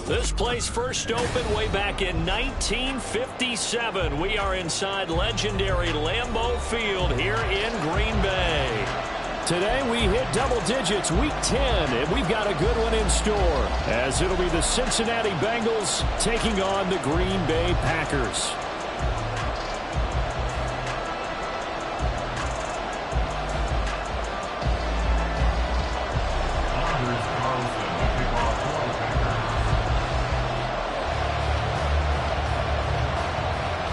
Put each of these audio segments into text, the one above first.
This place first opened way back in 1957. We are inside legendary Lambeau Field here in Green Bay. Today we hit double digits, week 10, and we've got a good one in store, as it'll be the Cincinnati Bengals taking on the Green Bay Packers.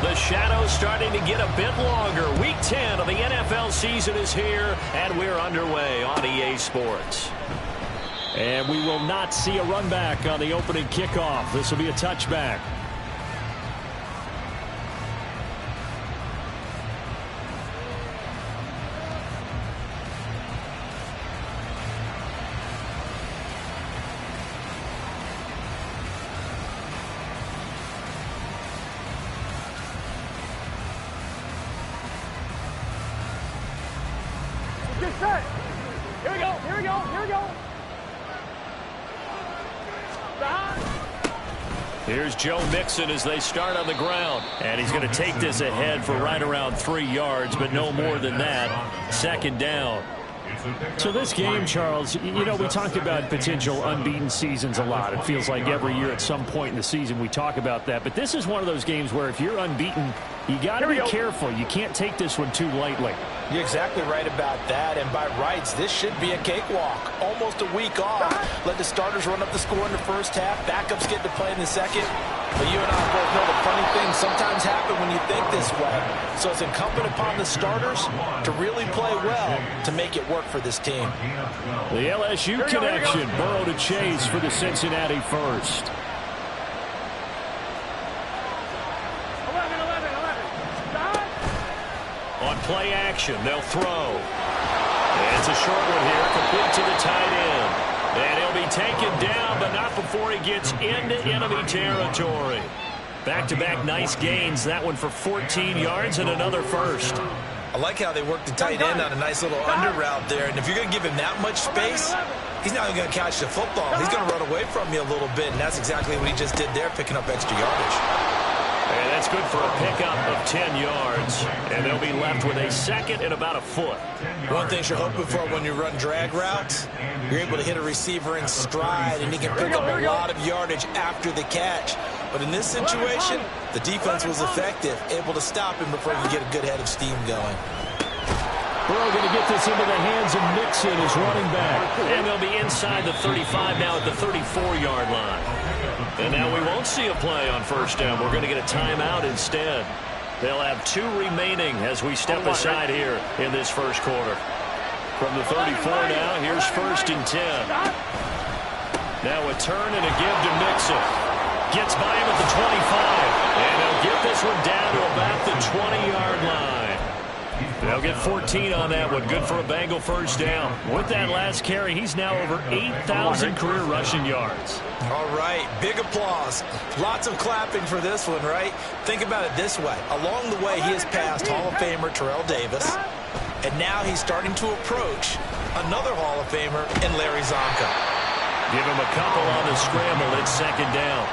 The shadow's starting to get a bit longer. Week 10 of the NFL season is here, and we're underway on EA Sports. And we will not see a run back on the opening kickoff. This will be a touchback. Set. Here we go, here we go, here we go. Here's Joe Mixon as they start on the ground. And he's going to take this ahead for right around 3 yards, but no more than that. Second down. So this game, Charles, you know, we talked about potential unbeaten seasons a lot. It feels like every year at some point in the season we talk about that. But this is one of those games where if you're unbeaten, you got to be careful. You can't take this one too lightly. You're exactly right about that. And by rights, this should be a cakewalk. Almost a week off. Let the starters run up the score in the first half. Backups get to play in the second. But you and I both know the funny things sometimes happen when you think this way. So it's incumbent upon the starters to really play well to make it work for this team. The LSU connection. Burrow to Chase for the Cincinnati first. 11. On play action, they'll throw. And it's a short one here, complete to the tight end. And he'll be taken down, but not before he gets into enemy territory. Back-to-back nice gains. That one for 14 yards and another first. I like how they work the tight end on a nice little under route there. And if you're going to give him that much space, he's not going to catch the football. He's going to run away from you a little bit, and that's exactly what he just did there, picking up extra yardage. And that's good for a pickup of 10 yards. And they'll be left with a second and about a foot. One thing you're hoping for when you run drag routes, you're able to hit a receiver in stride, and he can pick up a lot of yardage after the catch. But in this situation, the defense was effective, able to stop him before he could get a good head of steam going. Burrow going to get this into the hands of Mixon as running back. And they'll be inside the 35 now at the 34-yard line. And now we won't see a play on first down. We're going to get a timeout instead. They'll have 2 remaining as we step aside here in this first quarter. From the 34 now, here's 1st and 10. Now a turn and a give to Mixon. Gets by him at the 25. And they'll get this one down to about the 20-yard line. They'll get 14 on that one. Good for a Bengal first down. With that last carry, he's now over 8,000 career rushing yards. All right, big applause. Lots of clapping for this one, right? Think about it this way. Along the way, he has passed Hall of Famer Terrell Davis, and now he's starting to approach another Hall of Famer in Larry Zonka. Give him a couple on the scramble. It's second down.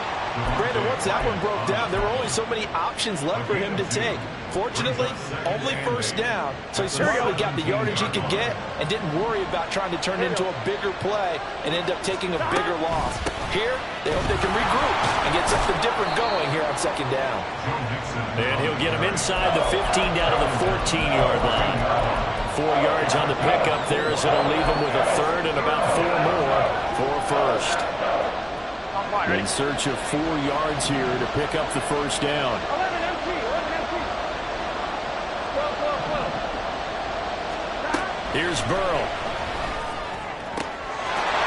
Brandon, once that one broke down, there were only so many options left for him to take. Fortunately, only first down, so he smartly got the yardage he could get and didn't worry about trying to turn it into a bigger play and end up taking a bigger loss. Here, they hope they can regroup and get something different going here on second down. And he'll get him inside the 15 down to the 14-yard line. 4 yards on the pickup there as it'll leave him with a third and about 4 more for a first. In search of 4 yards here to pick up the first down. 11 empty. Here's Burrow.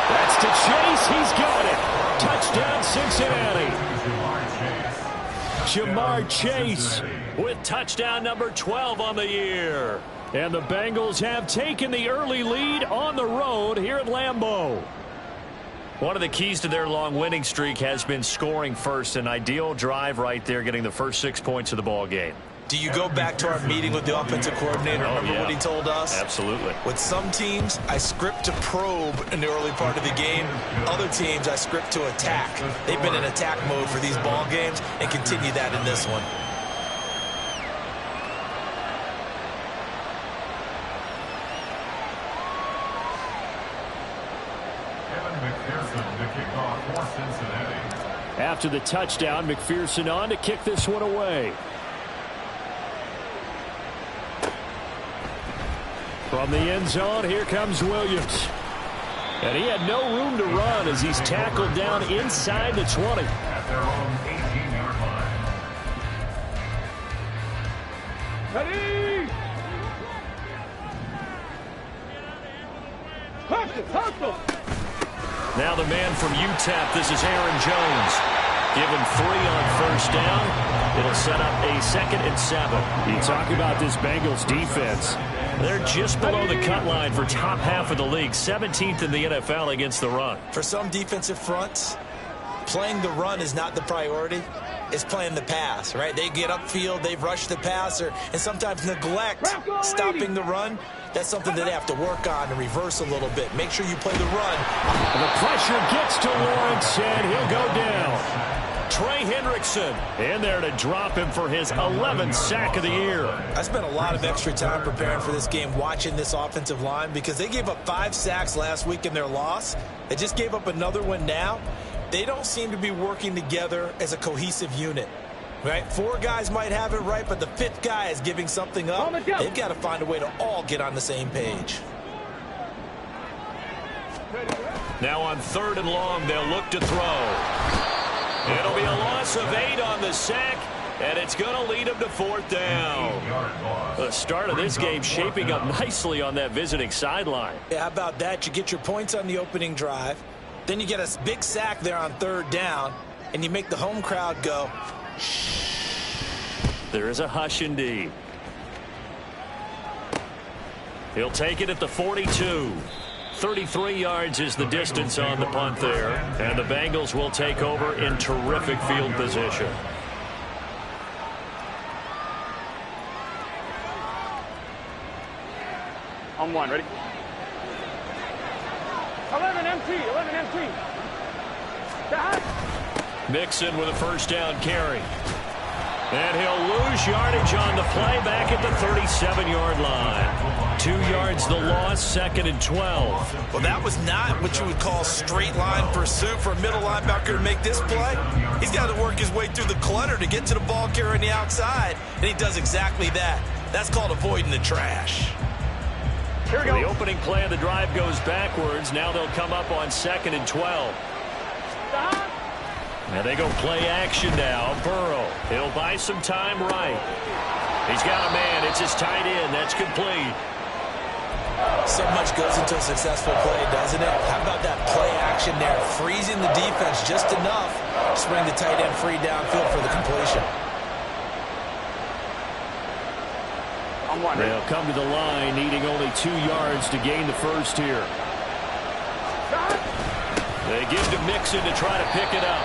That's to Chase. He's got it. Touchdown, Cincinnati. Jamar Chase With touchdown number 12 on the year. And the Bengals have taken the early lead on the road here at Lambeau. One of the keys to their long winning streak has been scoring first. An ideal drive right there, getting the first 6 points of the ball game. Do you go back to our meeting with the offensive coordinator? Remember what he told us? Absolutely. With some teams, I script to probe in the early part of the game. Other teams, I script to attack. They've been in attack mode for these ball games and continue that in this one. After the touchdown, McPherson on to kick this one away. From the end zone, here comes Williams. And he had no room to run as he's tackled down inside the 20. At their own 18-yard line. Ready? Hustle. Now the man from UTEP, this is Aaron Jones. Give him 3 on first down. It'll set up a 2nd and 7. You talk about this Bengals defense. They're just below the cut line for top half of the league. 17th in the NFL against the run. For some defensive fronts, playing the run is not the priority. It's playing the pass, right? They get upfield, they rush the passer, and sometimes neglect stopping the run. That's something that they have to work on and reverse a little bit. Make sure you play the run. And the pressure gets to Lawrence, and he'll go down. Trey Hendrickson in there to drop him for his 11th sack of the year. I spent a lot of extra time preparing for this game, watching this offensive line, because they gave up 5 sacks last week in their loss. They just gave up another one now. They don't seem to be working together as a cohesive unit. Right? 4 guys might have it right, but the 5th guy is giving something up. They've got to find a way to all get on the same page. Now on 3rd and long, they'll look to throw. It'll be a loss of 8 on the sack, and it's going to lead them to 4th down. The start of this game shaping up nicely on that visiting sideline. Yeah, how about that? You get your points on the opening drive. Then you get a big sack there on 3rd down, and you make the home crowd go, there is a hush indeed. He'll take it at the 42. 33 yards is the distance on the punt there. And the Bengals will take over in terrific field position. On 1, ready? 11 empty. Mixon with a first down carry. And he'll lose yardage on the play back at the 37-yard line. 2 yards the loss, 2nd and 12. Well, that was not what you would call straight line pursuit for a middle linebacker to make this play. He's got to work his way through the clutter to get to the ball carrier on the outside, and he does exactly that. That's called avoiding the trash. Here we go. The opening play of the drive goes backwards. Now they'll come up on 2nd and 12. And they go play action now. Burrow, he'll buy some time right. He's got a man. It's his tight end. That's complete. So much goes into a successful play, doesn't it? How about that play action there? Freezing the defense just enough to bring the tight end free downfield for the completion. On one. They'll come to the line needing only 2 yards to gain the first here. They give to Mixon to try to pick it up.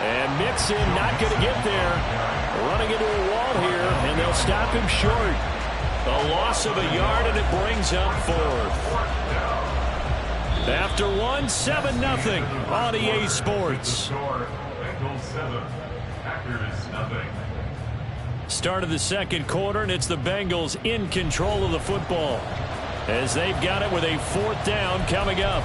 And Mixon not going to get there. Running into a wall here, and they'll stop him short. A loss of a yard, and it brings up 4th. After 1, 7-0 on EA Sports. Bengals 7, Packers nothing. Start of the second quarter, and it's the Bengals in control of the football as they've got it with a 4th down coming up.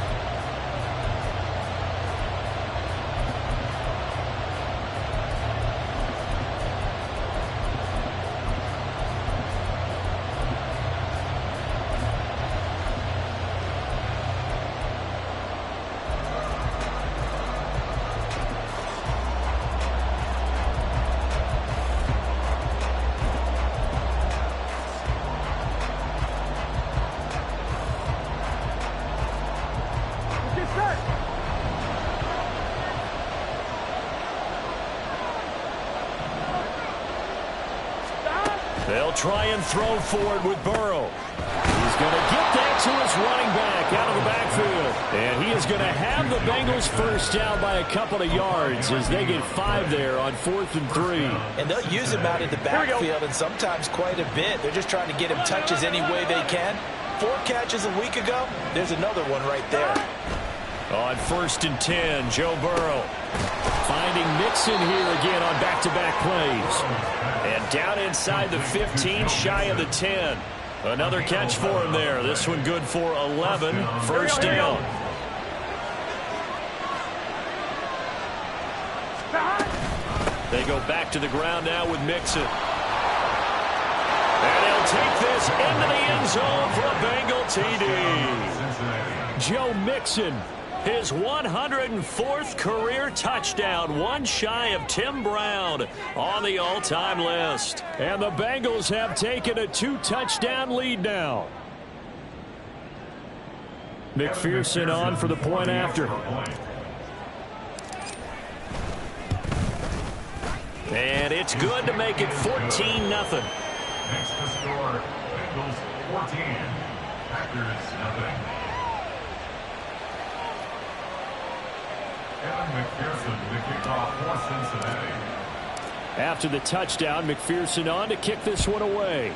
They'll try and throw forward with Burrow. He's going to get that to his running back out of the backfield. And he is going to have the Bengals first down by a couple of yards as they get 5 there on 4th and 3. And they'll use him out in the backfield and sometimes quite a bit. They're just trying to get him touches any way they can. 4 catches a week ago. There's another one right there. On 1st and 10, Joe Burrow finding Mixon here again on back-to-back plays. And down inside the 15, shy of the 10. Another catch for him there. This one good for 11. First down. They go back to the ground now with Mixon. And he'll take this into the end zone for a Bengal TD. Joe Mixon, his 104th career touchdown, 1 shy of Tim Brown on the all-time list. And the Bengals have taken a 2-touchdown lead now. McPherson on for the point after. And it's good to make it 14-0. Next to score, Bengals 14, Packers nothing. Evan McPherson to kick off for Cincinnati. After the touchdown, McPherson on to kick this one away.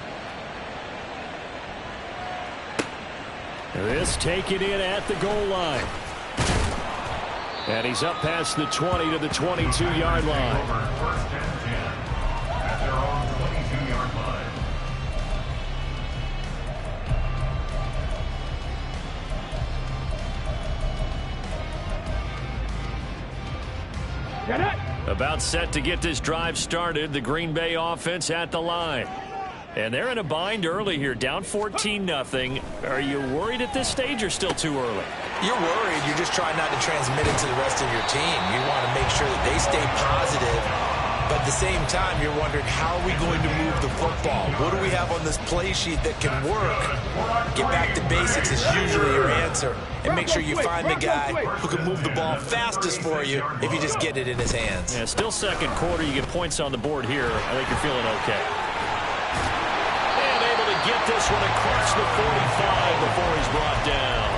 This taken in at the goal line. And he's up past the 20 to the 22-yard line. Over 1st and 10 at their own 22-yard line. Get it? About set to get this drive started. The Green Bay offense at the line. And they're in a bind early here, down 14-0. Are you worried at this stage or still too early? You're worried. You're just trying not to transmit it to the rest of your team. You want to make sure that they stay positive. But at the same time, you're wondering, how are we going to move the football? What do we have on this play sheet that can work? Get back to basics is usually your answer. And make sure you find the guy who can move the ball fastest for you if you just get it in his hands. Yeah, still second quarter. You get points on the board here. I think you're feeling okay. And able to get this one across the 45 before he's brought down.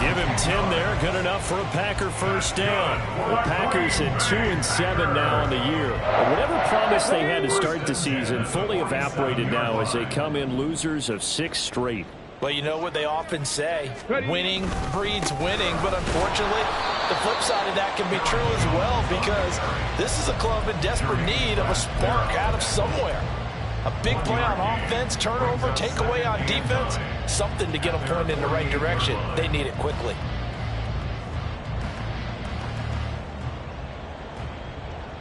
Give him 10 there. Good enough for a Packer first down. The Packers at 2-7 now on the year. Whatever promise they had to start the season fully evaporated now as they come in losers of 6 straight. Well, you know what they often say, winning breeds winning, but unfortunately, the flip side of that can be true as well, because this is a club in desperate need of a spark out of somewhere. A big play on offense, turnover, takeaway on defense, something to get them pointed in the right direction. They need it quickly.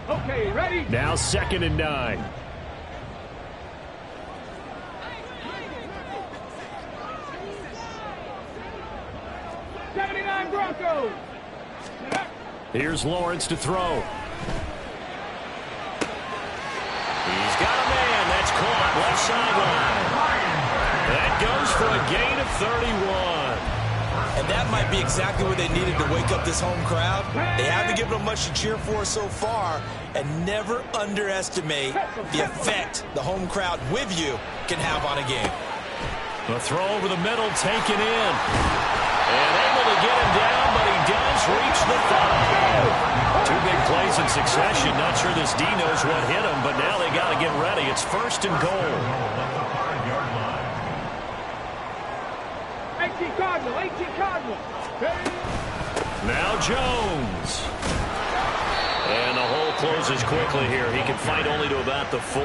Okay, ready? Now 2nd and 9. Broncos. Here's Lawrence to throw. He's got a man. That's caught left sideline. That goes for a gain of 31. And that might be exactly what they needed to wake up this home crowd. They haven't given them much to cheer for so far, and never underestimate the effect the home crowd with you can have on a game. The throw over the middle, taken in. And able to get him down, but he does reach the 5. Two big plays in succession. Not sure this D knows what hit him, but now they got to get ready. It's 1st and goal. 18 Cardinal, 18 Cardinal. Now Jones. And the hole closes quickly here. He can fight only to about the 4.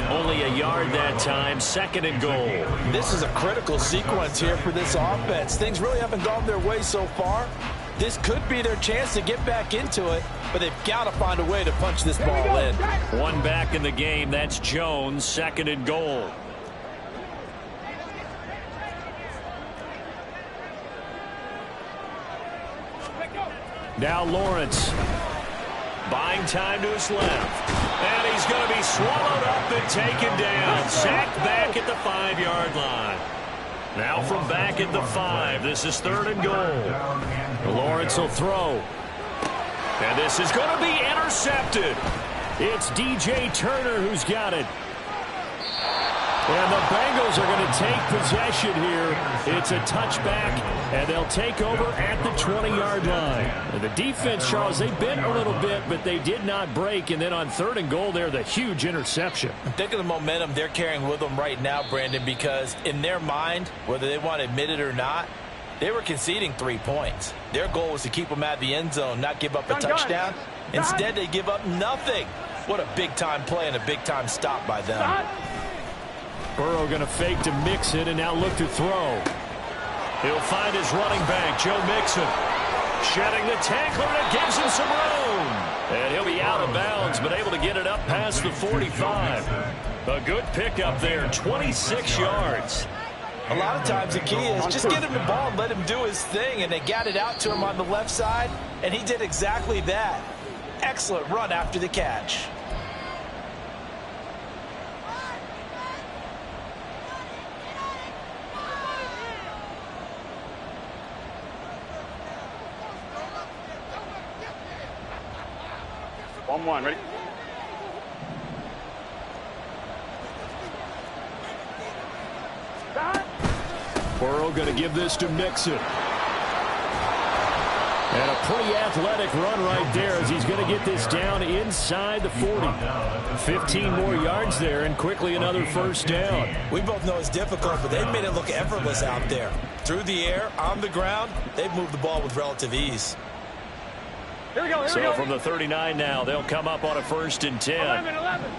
Only a yard that time. 2nd and goal. This is a critical sequence here for this offense. Things really haven't gone their way so far. This could be their chance to get back into it, but they've got to find a way to punch this ball in. One back in the game. That's Jones. 2nd and goal. Now Lawrence. Buying time to his left. And he's going to be swallowed up and taken down. Sacked back at the 5-yard line. Now from back at the 5. This is 3rd and goal. Lawrence will throw. And this is going to be intercepted. It's DJ Turner who's got it. And the Bengals are going to take possession here. It's a touchback, and they'll take over at the 20-yard line. And the defense, Charles, they bent a little bit, but they did not break. And then on 3rd and goal there, the huge interception. Think of the momentum they're carrying with them right now, Brandon, because in their mind, whether they want to admit it or not, they were conceding 3 points. Their goal was to keep them out of the end zone, not give up a touchdown. Instead, they give up nothing. What a big-time play and a big-time stop by them. Burrow going to fake to Mixon and now look to throw. He'll find his running back, Joe Mixon. Shedding the tackler, and it gives him some room. And he'll be out of bounds, but able to get it up past the 45. A good pickup there, 26 yards. A lot of times the key is just get him the ball and let him do his thing, and they got it out to him on the left side, and he did exactly that. Excellent run after the catch. One, ready? Burrow going to give this to Mixon. And a pretty athletic run right there as he's going to get this down inside the 40. 15 more yards there and quickly another 1st down. We both know it's difficult, but they've made it look effortless out there. Through the air, on the ground, they've moved the ball with relative ease. Here we go, So from the 39 now, they'll come up on a 1st and 10. 11.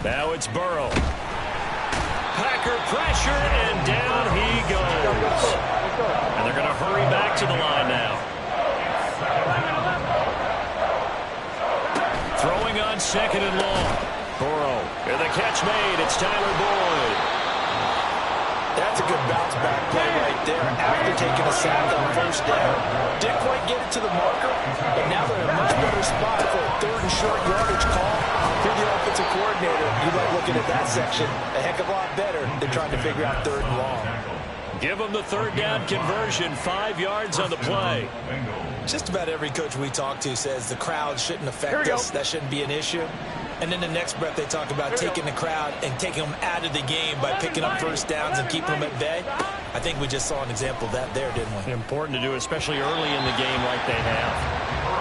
Now it's Burrow. Packer pressure, and down he goes. And they're going to hurry back to the line now. Throwing on 2nd and long. Burrow, and the catch made. It's Tyler Boyd. That's a good bounce back play right there after taking a sack on 1st down. Didn't quite get it to the marker, but now they're in a much better spot for a 3rd and short yardage call. If you're the offensive coordinator, you like looking at that section a heck of a lot better than trying to figure out 3rd and long. Give them the 3rd down conversion, 5 yards on the play. Just about every coach we talk to says the crowd shouldn't affect us. That shouldn't be an issue. And then the next breath they talk about taking the crowd and taking them out of the game by picking up 1st downs and keeping them at bay. I think we just saw an example of that there, didn't we? Important to do, especially early in the game like they have.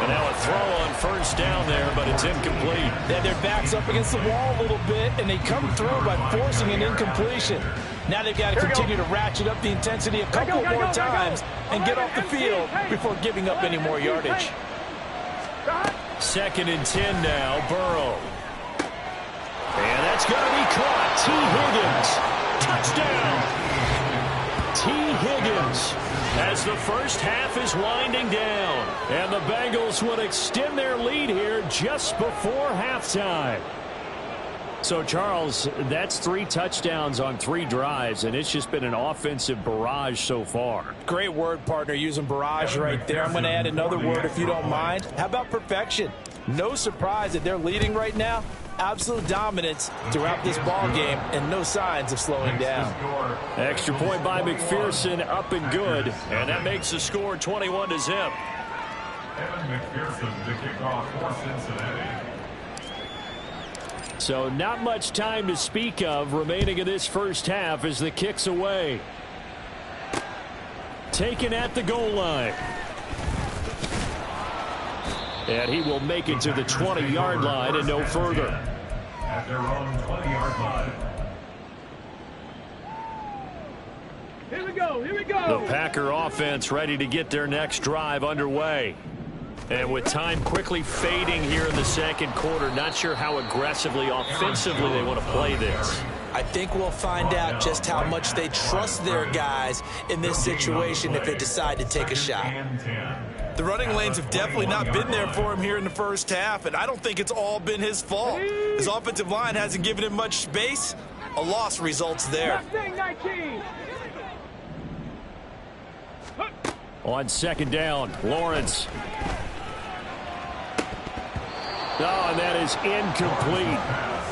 And now a throw on 1st down there, but it's incomplete. They had their backs up against the wall a little bit, and they come through by forcing an incompletion. Now they've got to continue to ratchet up the intensity a couple more times and get off the field before giving up any more yardage. 2nd and 10 now, Burrow. And that's going to be caught. T. Higgins. Touchdown. T. Higgins. As the 1st half is winding down. And the Bengals would extend their lead here just before halftime. So, Charles, that's 3 touchdowns on 3 drives, and it's just been an offensive barrage so far. Great word, partner, using barrage right there. I'm going to add another word if you don't mind. How about perfection? No surprise that they're leading right now. Absolute dominance throughout this ball game and no signs of slowing down. Extra point by McPherson, up and good. And that makes the score 21-0. Evan McPherson to kick off for Cincinnati. So not much time to speak of remaining in this first half as the kick's away. Taken at the goal line. And he will make it to the 20-yard line and no further. At their own 20-yard line. Here we go, here we go. The Packer offense ready to get their next drive underway. And with time quickly fading here in the second quarter, not sure how aggressively, offensively they want to play this. I think we'll find out just how much they trust their guys in this situation if they decide to take a shot. The running lanes have definitely not been there for him here in the first half, and I don't think it's all been his fault. His offensive line hasn't given him much space. A loss results there. Left thing, 19. On second down, Lawrence. Oh, and that is incomplete.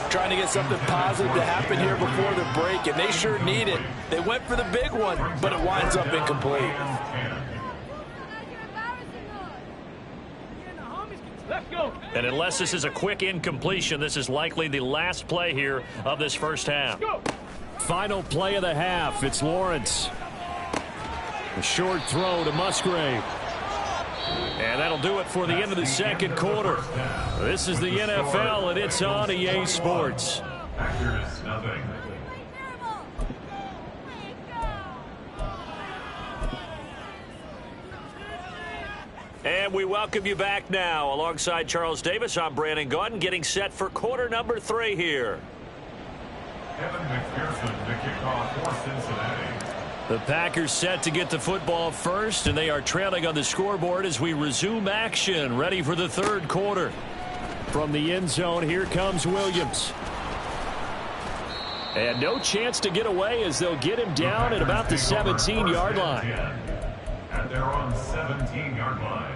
Trying to get something positive to happen here before the break, and they sure need it. They went for the big one, but it winds up incomplete. Let's go. And unless this is a quick incompletion, this is likely the last play here of this first half. Go. Final play of the half. It's Lawrence. A short throw to Musgrave. And that'll do it for the end of the second quarter. This is the NFL, and it's on EA Sports. Packers, nothing. And we welcome you back now. Alongside Charles Davis, I'm Brandon Gaudin, getting set for quarter number 3 here. Evan McPherson to kick off for Cincinnati. The Packers set to get the football first, and they are trailing on the scoreboard as we resume action, ready for the third quarter. From the end zone, here comes Williams. And no chance to get away as they'll get him down at about the 17-yard line. At their own 17-yard line.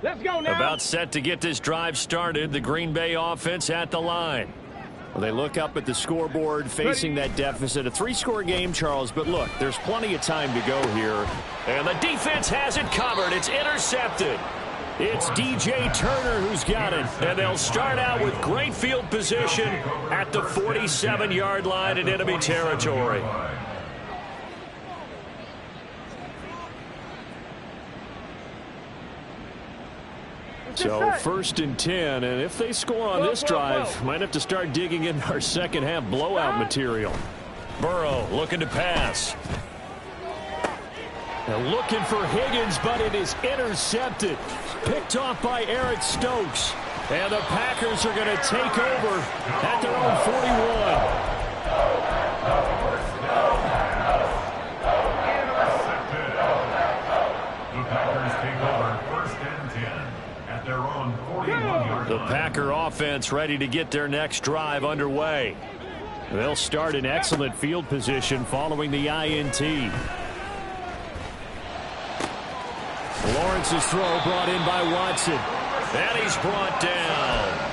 Let's go now. About set to get this drive started, the Green Bay offense at the line. Well, they look up at the scoreboard facing that deficit. A 3-score game, Charles, but look, there's plenty of time to go here. And the defense has it covered. It's intercepted. It's DJ Turner who's got it. And they'll start out with great field position at the 47-yard line in enemy territory. So first and 10, and if they score on this drive, might have to start digging in our second half blowout material. Burrow looking to pass. They're looking for Higgins, but it is intercepted. Picked off by Eric Stokes. And the Packers are going to take over at their own 41. The Packer offense ready to get their next drive underway. They'll start in excellent field position following the INT. Lawrence's throw brought in by Watson. And he's brought down.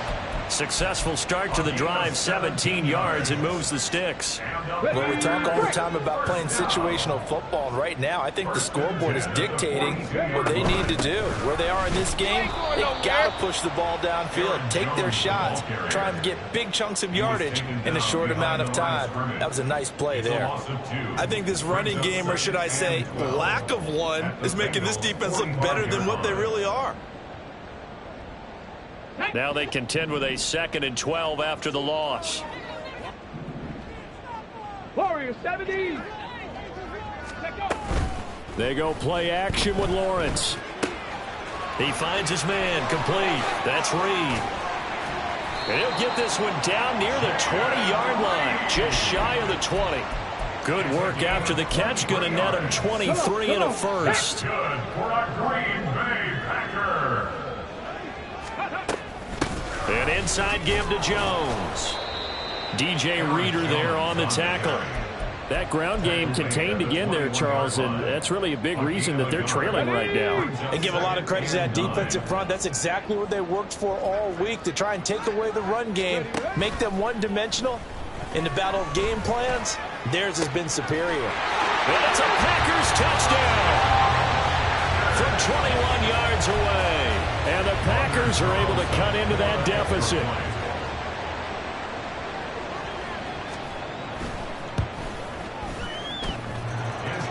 Successful start to the drive, 17 yards, and moves the sticks. Well, we talk all the time about playing situational football, and right now I think the scoreboard is dictating what they need to do. Where they are in this game, they got to push the ball downfield, take their shots, try and get big chunks of yardage in a short amount of time. That was a nice play there. I think this running game, or should I say lack of one, is making this defense look better than what they really are. Now they contend with a 2nd and 12 after the loss. Warriors 70. They go play action with Lawrence. He finds his man complete. That's Reed. And he'll get this one down near the 20-yard line, just shy of the 20. Good work after the catch. Going to net him 23 and a first. Good for a Green Bay Packer. An inside give to Jones. DJ Reader there on the tackle. That ground game contained again there, Charles, and that's really a big reason that they're trailing right now. And give a lot of credit to that defensive front. That's exactly what they worked for all week, to try and take away the run game, make them one-dimensional. In the battle of game plans, theirs has been superior. And it's a Packers touchdown from 21 yards away. And the Packers are able to cut into that deficit.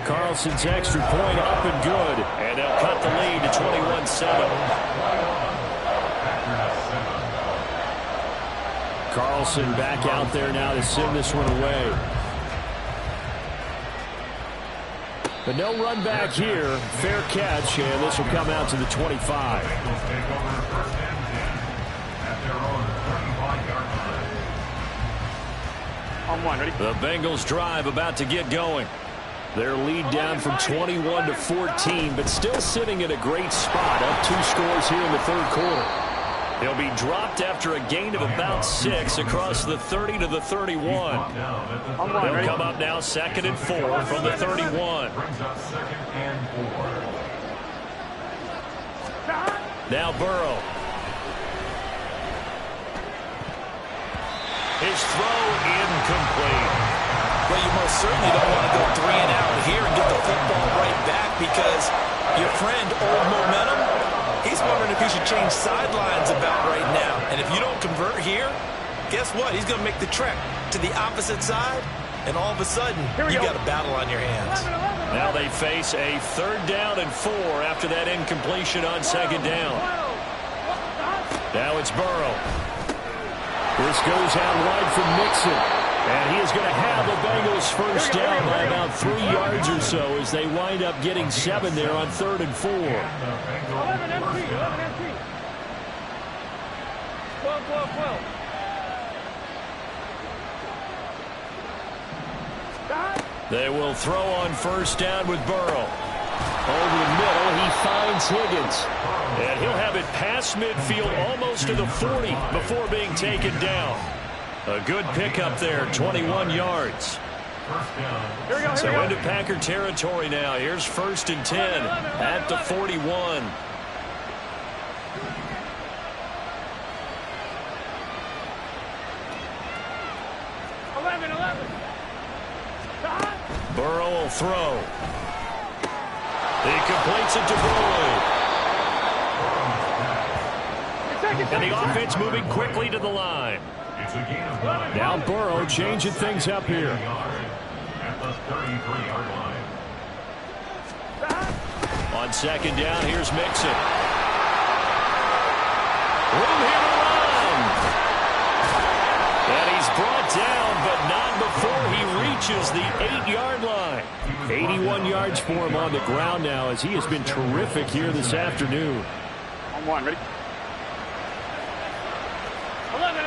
Carlson's extra point up and good. And they'll cut the lead to 21-7. Carlson back out there now to send this one away. But no run back here. Fair catch, and this will come out to the 25. On one, ready? The Bengals drive about to get going. Their lead down from 21 to 14, but still sitting at a great spot. Up 2 scores here in the third quarter. He'll be dropped after a gain of about 6 across the 30 to the 31. They'll come up now 2nd and 4 from the 31. Now Burrow. His throw incomplete. Well, you most certainly don't want to go 3 and out here and get the football right back, because your friend, Old Momentum, he's wondering if he should change sidelines about right now. And if you don't convert here, guess what? He's going to make the trek to the opposite side, and all of a sudden, you got a battle on your hands. Now they face a 3rd down and 4 after that incompletion on 2nd down. Now it's Burrow. This goes out wide from Mixon. And he is going to have the Bengals first down by about 3 yards or so as they wind up getting 7 there on 3rd and 4. 11 empty, 11 empty. 12, 12, 12. They will throw on first down with Burrow. Over the middle, he finds Higgins. And he'll have it past midfield almost to the 40 before being taken down. A good pickup there, 21 yards. So into Packer territory now. Here's 1st and 10 at the 41. 11. Burrow will throw. He completes it to Burrow. And the offense moving quickly to the line. Now Burrow changing things up here. At the 33-yard line. On 2nd down, here's Mixon. Room here to run. And he's brought down, but not before he reaches the 8-yard line. 81 yards for him on the ground now, as he has been terrific here this afternoon. On one, ready? 11.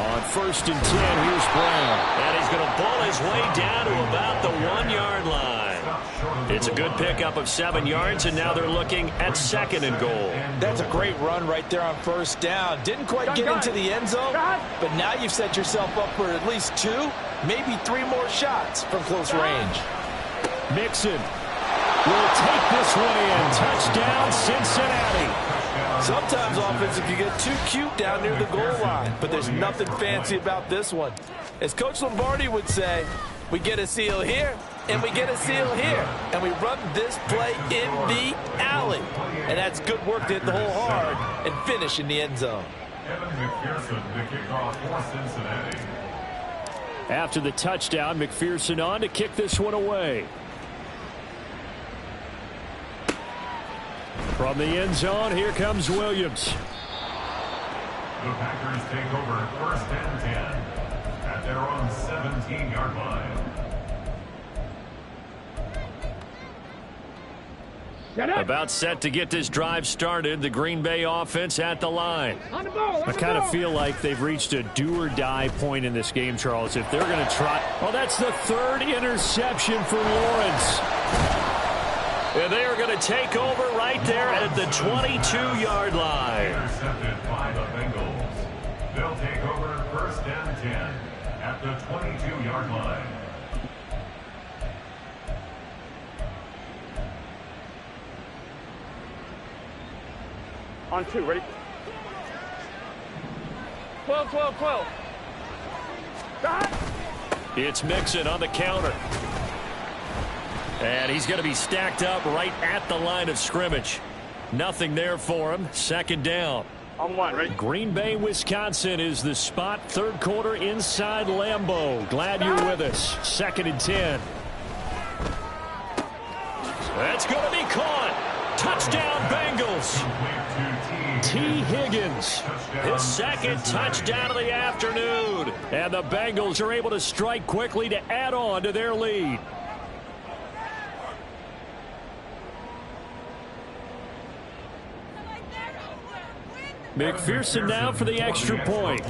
On 1st and 10, here's Brown. And he's going to ball his way down to about the 1-yard line. It's a good pickup of 7 yards, and now they're looking at 2nd and goal. That's a great run right there on first down. Didn't quite get into the end zone, but now you've set yourself up for at least 2, maybe 3 more shots from close range. Mixon will take this one in. Touchdown, Cincinnati. Sometimes offensive, you get too cute down near the goal line, but there's nothing fancy about this one. As Coach Lombardi would say, we get a seal here, and we get a seal here, and we run this play in the alley. And that's good work to hit the hole hard and finish in the end zone. Evan McPherson, the kickoff for Cincinnati. After the touchdown, McPherson on to kick this one away. From the end zone, here comes Williams. The Packers take over 1st and 10 at their own 17-yard line. About set to get this drive started. The Green Bay offense at the line. On the ball. I kind of feel like they've reached a do-or-die point in this game, Charles. If they're going to try... Oh, that's the 3rd interception for Lawrence. And they are going to take over right there at the 22-yard line. Intercepted by the Bengals. They'll take over first and 10 at the 22-yard line. On 2, ready? 12, 12, 12. It's Mixon on the counter. And he's going to be stacked up right at the line of scrimmage. Nothing there for him. Second down. On 1, ready? Green Bay, Wisconsin is the spot. Third quarter inside Lambeau. Glad you're with us. Second and 10. That's going to be caught. Touchdown, Bengals. T. Higgins, his second touchdown of the afternoon. And the Bengals are able to strike quickly to add on to their lead. McPherson now for the extra point.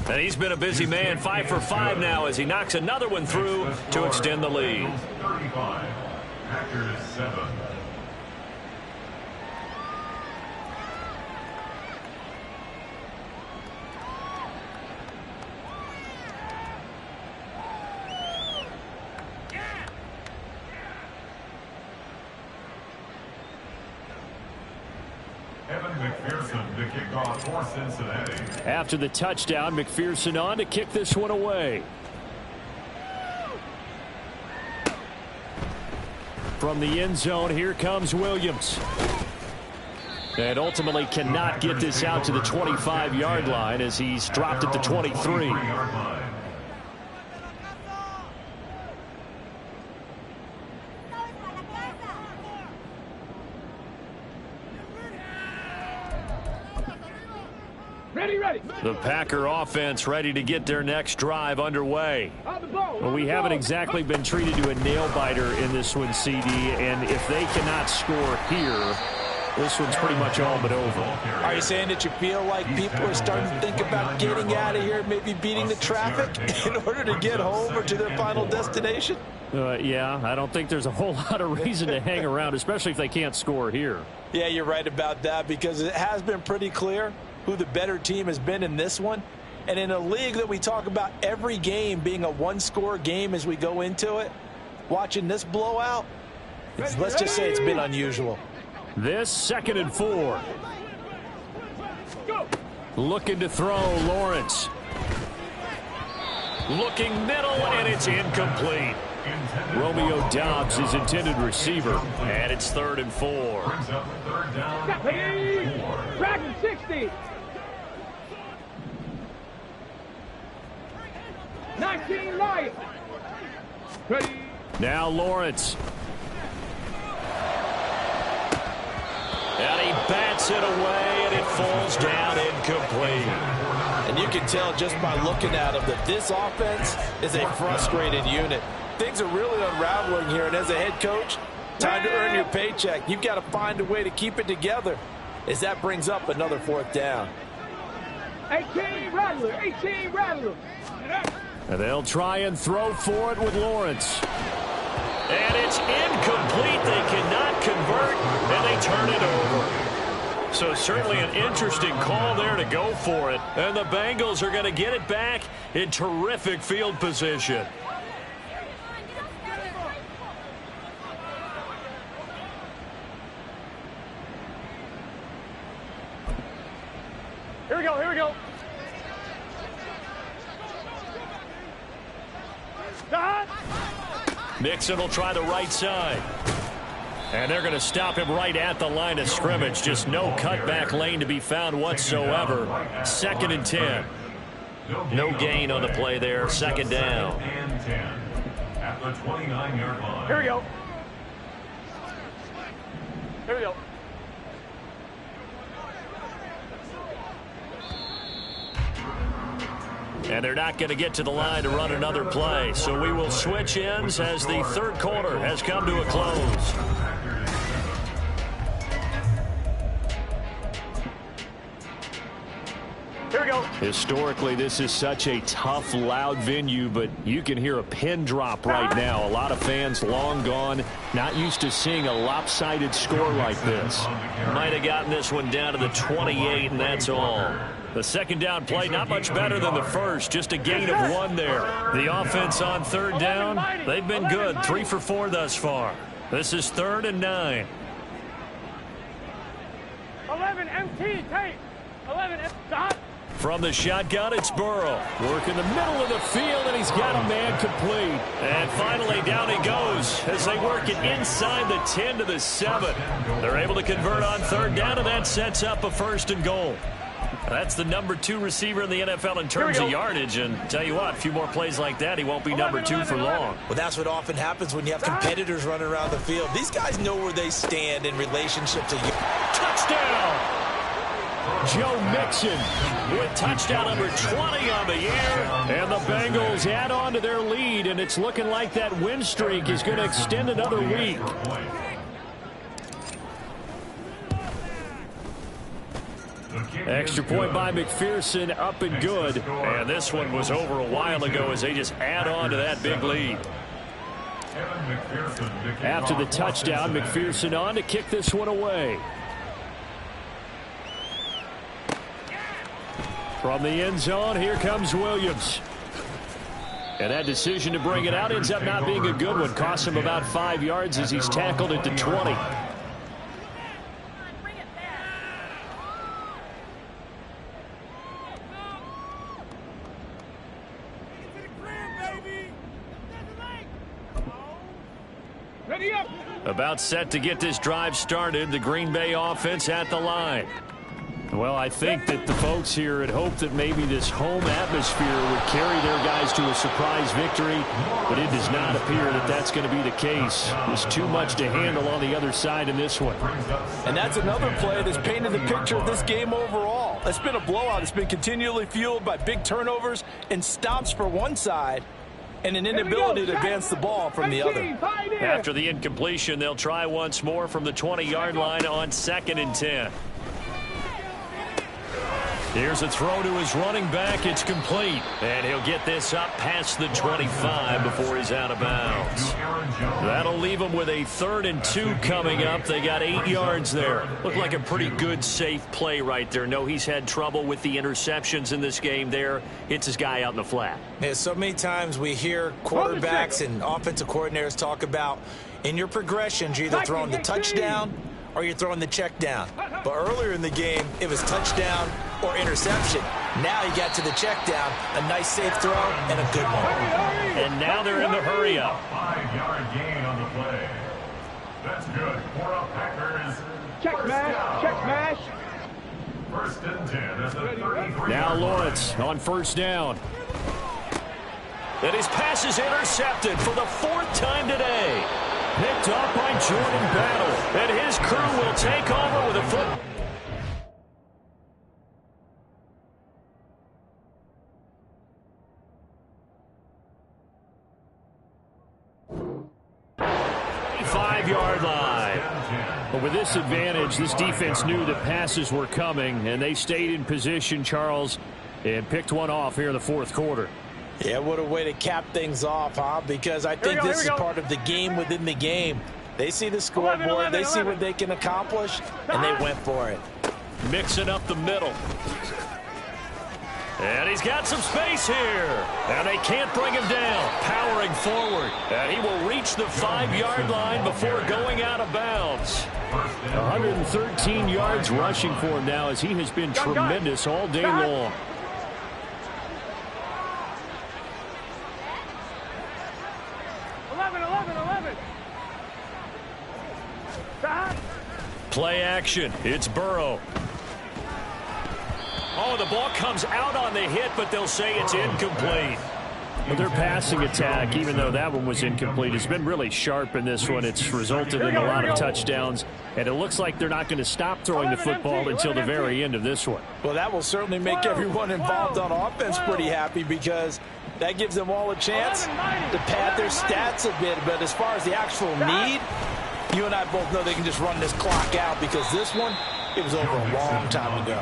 And he's been a busy man, 5 for 5 now as he knocks another one through to extend the lead. 35, Packers 7. McPherson to kick off for Cincinnati. After the touchdown, McPherson on to kick this one away. From the end zone, here comes Williams. And ultimately cannot get this out to the 25-yard line as he's dropped at the 23. The Packer offense ready to get their next drive underway. Well, we haven't exactly been treated to a nail-biter in this one, CD, and if they cannot score here, this one's pretty much all but over. Are you saying that you feel like people are starting to think about getting out of here, maybe beating the traffic in order to get home or to their final destination? Yeah, I don't think there's a whole lot of reason to hang around, especially if they can't score here. Yeah, you're right about that because it has been pretty clear who the better team has been in this one. And in a league that we talk about every game being a one-score game as we go into it, watching this blowout, let's just say it's been unusual. This 2nd and 4. Looking to throw, Lawrence. Looking middle, and it's incomplete. Romeo Doubs is intended receiver. And it's 3rd and 4. Dragon 60. 19 light. Ready. Now Lawrence. And he bats it away, and it falls down incomplete. And you can tell just by looking at him that this offense is a frustrated unit. Things are really unraveling here, and as a head coach, time to earn your paycheck. You've got to find a way to keep it together as that brings up another 4th down. 18 Rattler, 18 Rattler. And they'll try and throw for it with Lawrence. And it's incomplete. They cannot convert, and they turn it over. So certainly an interesting call there to go for it. And the Bengals are going to get it back in terrific field position. Here we go, here we go. Mixon will try the right side. And they're going to stop him right at the line of scrimmage. Just no cutback lane to be found whatsoever. 2nd and 10. No gain on the play there. 2nd down. At the 29-yard line. Here we go. Here we go. And they're not going to get to the line to run another play. So we will switch ends as the 3rd quarter has come to a close. Here we go. Historically, this is such a tough, loud venue, but you can hear a pin drop right now. A lot of fans long gone. Not used to seeing a lopsided score like this. Might have gotten this one down to the 28, and that's all. The second down play, not much better than the first. Just a gain of 1 there. The offense on third down, they've been good. 3 for 4 thus far. This is 3rd and 9. 11 MT, tape. 11 stop. From the shotgun, it's Burrow. Work in the middle of the field, and he's got a man complete. And finally, down he goes as they work it inside the 10 to the 7. They're able to convert on third down, and that sets up a 1st and goal. That's the number 2 receiver in the NFL in terms of yardage. And tell you what, a few more plays like that, he won't be number 2 for long. Well, that's what often happens when you have competitors running around the field. These guys know where they stand in relationship to you. Touchdown! Joe Mixon With touchdown number 20 on the year. and the Bengals add on to their lead, and it's looking like that win streak is going to extend another week. Extra point by McPherson, up and good. And this one was over a while ago as they just add on to that big lead. After the touchdown, McPherson on to kick this one away. From the end zone, here comes Williams. And that decision to bring it out ends up not being a good one. Costs him about 5 yards as he's tackled at the 20. Ready up. About set to get this drive started. The Green Bay offense at the line. Well, I think that the folks here had hoped that maybe this home atmosphere would carry their guys to a surprise victory, but it does not appear that that's going to be the case. There's too much to handle on the other side in this one. And that's another play that's painted the picture of this game overall. It's been a blowout. It's been continually fueled by big turnovers and stops for one side and an inability to advance the ball from the other. After the incompletion, they'll try once more from the 20-yard line on 2nd and 10. Here's a throw to his running back. It's complete. And he'll get this up past the 25 before he's out of bounds. That'll leave him with a 3rd and 2 coming up. They got 8 yards there. Looked like a pretty good, safe play right there. No, he's had trouble with the interceptions in this game there. Hits his guy out in the flat. Yeah, so many times we hear quarterbacks and offensive coordinators talk about in your progressions, you're either throwing the touchdown or you're throwing the check down. But earlier in the game, it was touchdown or interception. Now he got to the check down, a nice safe throw, and a good one. And now they're in the hurry up. 5-yard gain on the play. That's good for a Packers. Check mash. Check mash. 1st and 10 at the 33. Now Lawrence on 1st down. And his pass is intercepted for the 4th time today. Picked up by Jordan Battle. And his crew will take over with a foot. Five-yard line. But with this advantage, this defense knew that passes were coming, and they stayed in position, Charles, and picked one off here in the 4th quarter. Yeah, what a way to cap things off, huh? Because I think this is part of the game within the game. They see the scoreboard, they see what they can accomplish, and they went for it. Mixing up the middle. And he's got some space here. And they can't bring him down. Powering forward. And he will reach the 5-yard line before going out of bounds. 113 yards rushing for him now as he has been tremendous all day long. Play action. It's Burrow. Oh, the ball comes out on the hit, but they'll say it's incomplete. But their passing attack, even though that one was incomplete, has been really sharp in this one. It's resulted in a lot of touchdowns, and it looks like they're not going to stop throwing the football until the very end of this one. Well, that will certainly make everyone involved on offense pretty happy because that gives them all a chance to pad their stats a bit. But as far as the actual need, you and I both know they can just run this clock out because this one, it was over a long time ago.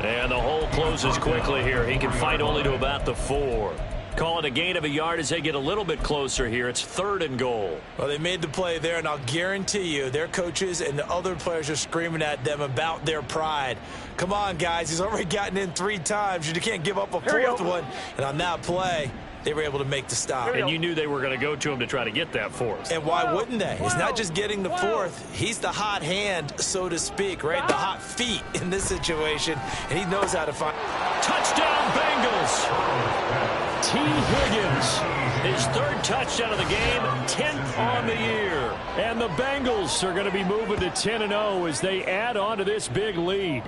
And the hole closes quickly here. He can fight only to about the 4. Call it a gain of a yard as they get a little bit closer here. It's 3rd and goal. Well, they made the play there, and I'll guarantee you their coaches and the other players are screaming at them about their pride. Come on, guys. He's already gotten in 3 times. You can't give up a 4th one. And on that play, they were able to make the stop. And you knew they were going to go to him to try to get that 4th. And why wouldn't they? It's not just getting the 4th. He's the hot hand, so to speak, right? The hot feet in this situation. And he knows how to find. Touchdown, Bengals. T. Higgins, his 3rd touchdown of the game, 10th on the year. And the Bengals are going to be moving to 10-0 as they add on to this big lead.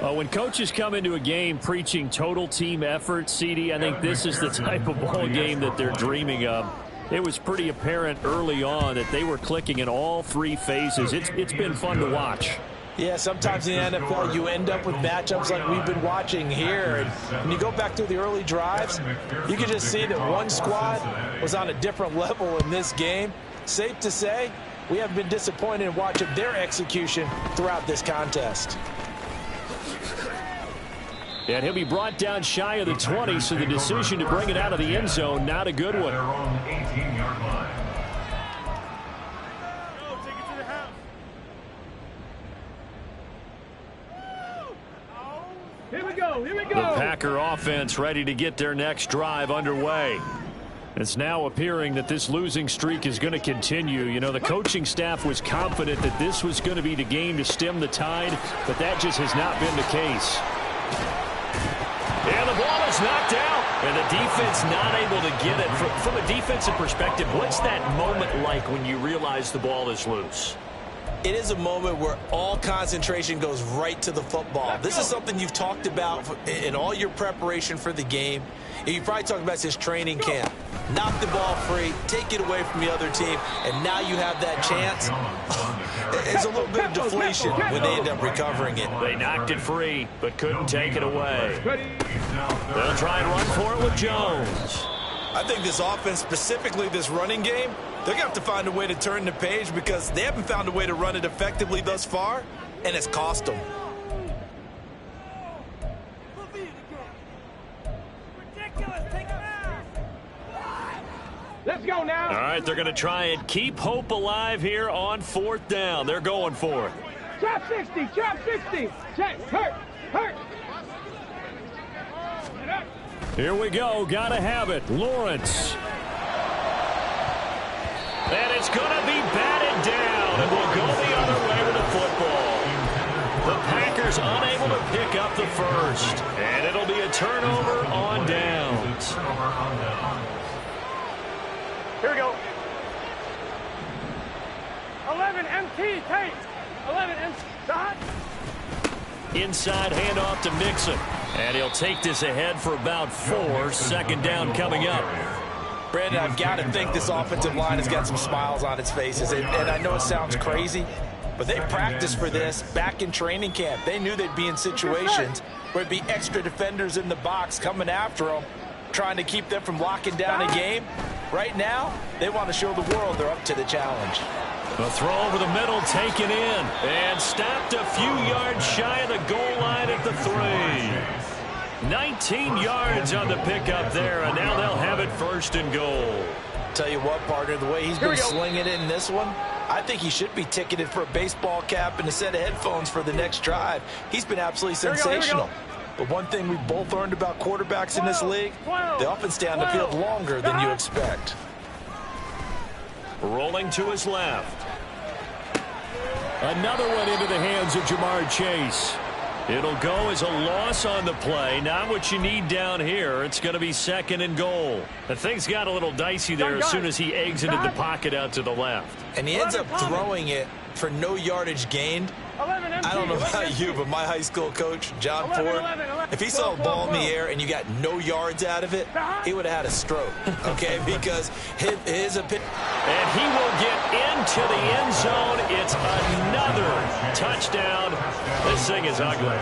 When coaches come into a game preaching total team effort, CD, I think this is the type of ball game that they're dreaming of. It was pretty apparent early on that they were clicking in all 3 phases. It's been fun to watch. Yeah, sometimes in the NFL you end up with matchups like we've been watching here. And when you go back to the early drives, you can just see that one squad was on a different level in this game. Safe to say, we haven't been disappointed in watching their execution throughout this contest. And he'll be brought down shy of the 20, so the decision to bring it out of the end zone, not a good one. Here we go. The Packer offense ready to get their next drive underway. It's now appearing that this losing streak is going to continue. You know, the coaching staff was confident that this was going to be the game to stem the tide, but that just has not been the case. And the ball is knocked out. And the defense not able to get it. From a defensive perspective, what's that moment like when you realize the ball is loose? It is a moment where all concentration goes right to the football. This is something you've talked about in all your preparation for the game. You probably talked about this training camp. Knock the ball free, take it away from the other team, and now you have that chance. It's a little bit of deflation when they end up recovering it. They knocked it free, but couldn't take it away. They'll try and run for it with Jones. I think this offense, specifically this running game, they're going to have to find a way to turn the page because they haven't found a way to run it effectively thus far, and it's cost them. Let's go now. All right, they're going to try and keep hope alive here on 4th down. They're going for it. Chop 60, chop 60. Check, hurt. Here we go. Got to have it. Lawrence. And it's going to be batted down, and we'll go the other way with the football. The Packers unable to pick up the 1st, and it'll be a turnover on downs. Here we go. 11 MT tape. 11 MT. Dot. Inside handoff to Mixon. And he'll take this ahead for about 4. 2nd down coming up. Brandon, I've got to think this offensive line has got some smiles on its faces. And I know it sounds crazy, but they practiced for this back in training camp. They knew they'd be in situations where it'd be extra defenders in the box coming after them, trying to keep them from locking down a game. Right now, they want to show the world they're up to the challenge. The throw over the middle taken in and stopped a few yards shy of the goal line at the 3. 19 yards on the pickup there, and now they'll have it 1st and goal. Tell you what, partner, the way he's been slinging it in this one, I think he should be ticketed for a baseball cap and a set of headphones for the next drive. He's been absolutely sensational. But one thing we've both learned about quarterbacks in this league, they often stay on the field longer than you expect. Rolling to his left. Another one into the hands of Jamar Chase. It'll go as a loss on the play. Not what you need down here. It's going to be 2nd and goal. The thing's got a little dicey there as soon as he exited the pocket out to the left. And he ends up throwing it for no yardage gained. I don't know about you, but my high school coach, John Ford, if he saw a ball in the air and you got no yards out of it, he would have had a stroke, okay? Because his opinion. And he will get into the end zone. It's another touchdown. This thing is ugly.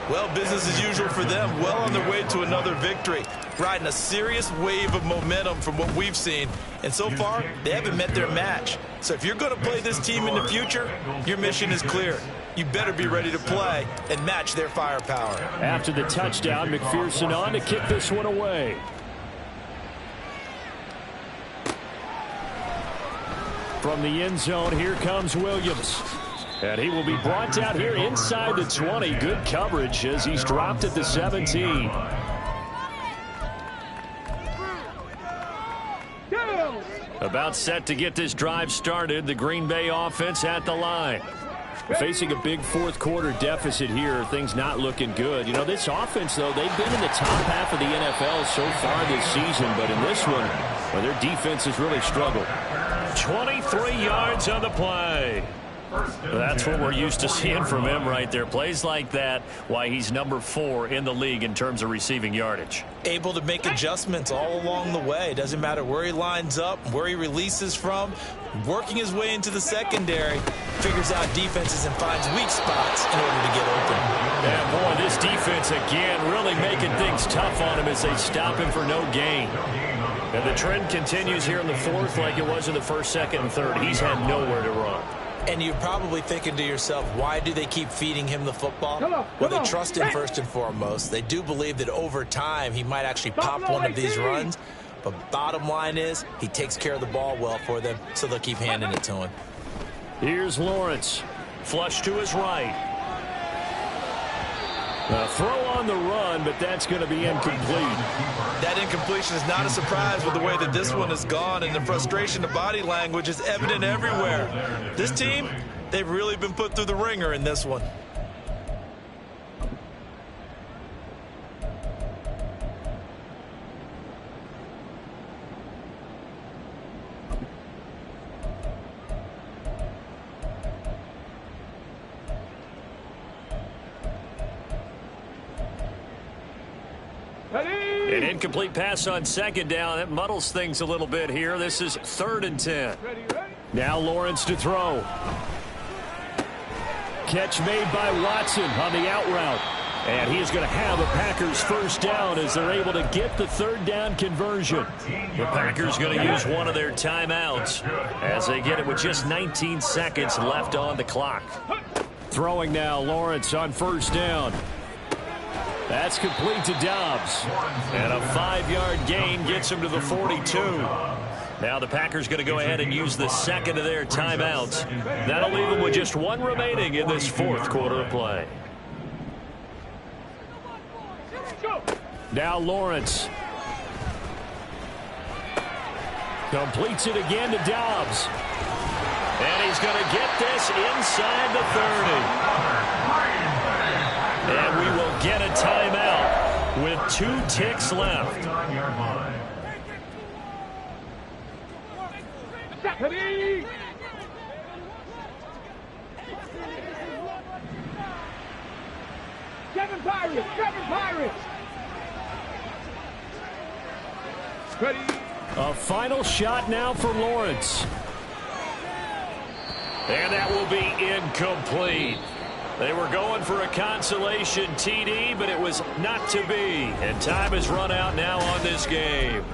Well, business as usual for them. Well on their way to another victory. Riding a serious wave of momentum from what we've seen. And so far, they haven't met their match. So if you're going to play this team in the future, your mission is clear. You better be ready to play and match their firepower. After the touchdown, McPherson on to kick this one away. From the end zone, here comes Williams. And he will be brought down here inside the 20. Good coverage as he's dropped at the 17. About set to get this drive started. The Green Bay offense at the line. Facing a big fourth quarter deficit here. Things not looking good. You know, this offense, though, they've been in the top half of the NFL so far this season. But in this one, well, their defense has really struggled. 23 yards on the play. That's what we're used to seeing from him right there. Plays like that, why he's number 4 in the league in terms of receiving yardage. Able to make adjustments all along the way. Doesn't matter where he lines up, where he releases from. Working his way into the secondary. Figures out defenses and finds weak spots in order to get open. And boy, this defense again really making things tough on him as they stop him for no gain. And the trend continues here in the fourth like it was in the first, second, and third. He's had nowhere to run. And you're probably thinking to yourself, why do they keep feeding him the football? Well, they trust him first and foremost. They do believe that over time he might actually pop one of these runs. But bottom line is he takes care of the ball well for them, so they'll keep handing it to him. Here's Lawrence. Flush to his right. A throw on the run, but that's going to be incomplete. That incompletion is not a surprise with the way that this one has gone, and the frustration, the body language is evident everywhere. This team, they've really been put through the ringer in this one. An incomplete pass on second down. That muddles things a little bit here. This is 3rd and 10. Now Lawrence to throw. Catch made by Watson on the out route. And he is going to have a Packers first down as they're able to get the 3rd down conversion. The Packers going to use one of their timeouts as they get it with just 19 seconds left on the clock. Throwing now, Lawrence on first down. That's complete to Dobbs. And a 5-yard gain gets him to the 42. Now the Packers going to go ahead and use the second of their timeouts. That'll leave them with just one remaining in this fourth quarter of play. Now Lawrence. Completes it again to Dobbs. And he's going to get this inside the 30. And we will get a timeout with 2 ticks left. Kevin Pirates! Ready? A final shot now for Lawrence. And that will be incomplete. They were going for a consolation TD, but it was not to be. And time has run out now on this game.